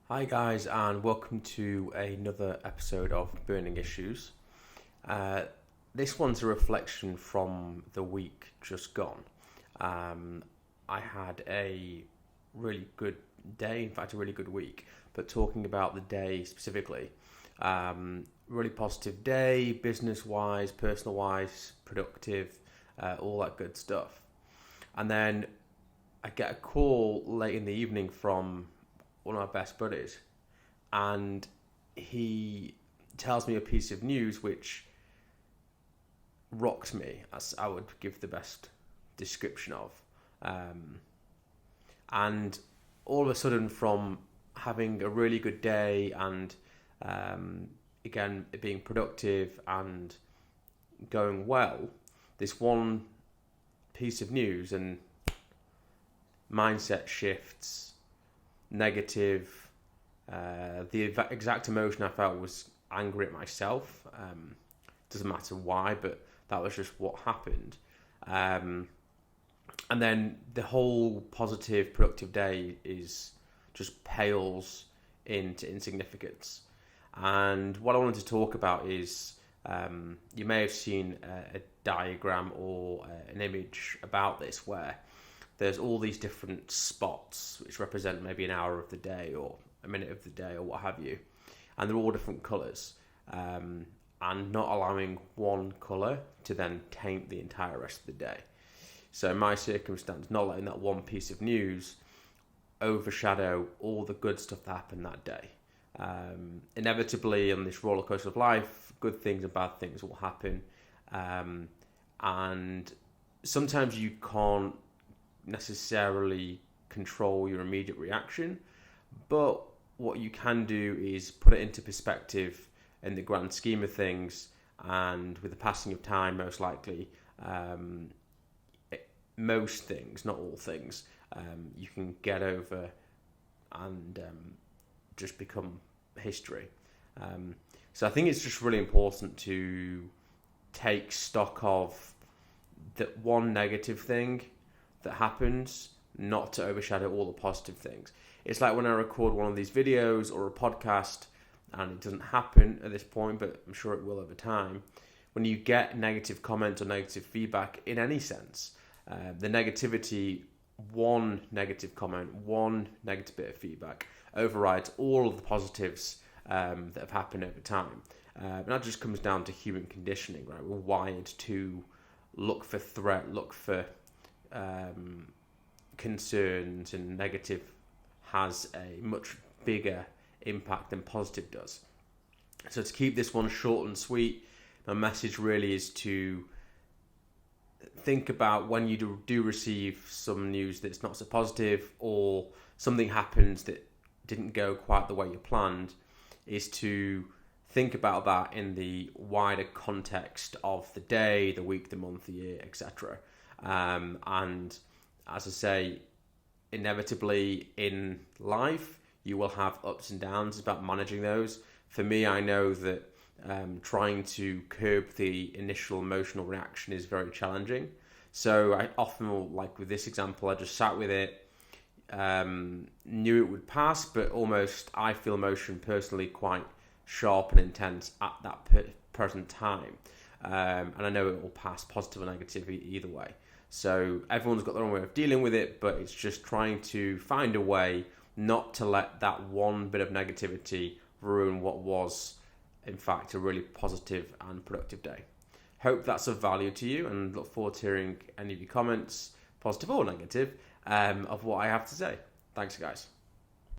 Hi guys, and welcome to another episode of Burning Issues. This one's a reflection from the week just gone. I had a really good day, in fact a really good week, but talking about the day specifically, really positive day, business-wise, personal-wise, productive, all that good stuff. And then I get a call late in the evening from one of my best buddies, and he tells me a piece of news which rocked me, as I would give the best description of. And all of a sudden, from having a really good day and again being productive and going well, this one piece of news and mindset shifts, negative. The exact emotion I felt was angry at myself. Doesn't matter why, but that was just what happened. And then the whole positive, productive day is just pales into insignificance. And what I wanted to talk about is, you may have seen a diagram or an image about this where there's all these different spots which represent maybe an hour of the day or a minute of the day or what have you. And they're all different colours, and not allowing one colour to then taint the entire rest of the day. So in my circumstance, not letting that one piece of news overshadow all the good stuff that happened that day. Inevitably, on this roller coaster of life, good things and bad things will happen. And sometimes you can't necessarily control your immediate reaction, but what you can do is put it into perspective in the grand scheme of things, and with the passing of time, most likely, most things, not all things, you can get over and just become history. So I think it's just really important to take stock of that one negative thing that happens, not to overshadow all the positive things. It's like when I record one of these videos or a podcast, and it doesn't happen at this point, but I'm sure it will over time. When you get negative comments or negative feedback in any sense, the negativity, one negative comment, one negative bit of feedback overrides all of the positives that have happened over time. And that just comes down to human conditioning, right? We're wired to look for threat, look for concerns, and negative has a much bigger impact than positive does. So to keep this one short and sweet, my message really is to think about when you do receive some news that's not so positive, or something happens that didn't go quite the way you planned, is to think about that in the wider context of the day, the week, the month, the year, etc. And as I say, inevitably in life, you will have ups and downs. It's about managing those. For me, I know that trying to curb the initial emotional reaction is very challenging. So I often will, like with this example, I just sat with it, knew it would pass, but almost I feel emotion personally quite sharp and intense at that present time. And I know it will pass, positive or negative, either way. So everyone's got their own way of dealing with it, but it's just trying to find a way not to let that one bit of negativity ruin what was, in fact, a really positive and productive day. Hope that's of value to you, and look forward to hearing any of your comments, positive or negative, of what I have to say. Thanks, guys.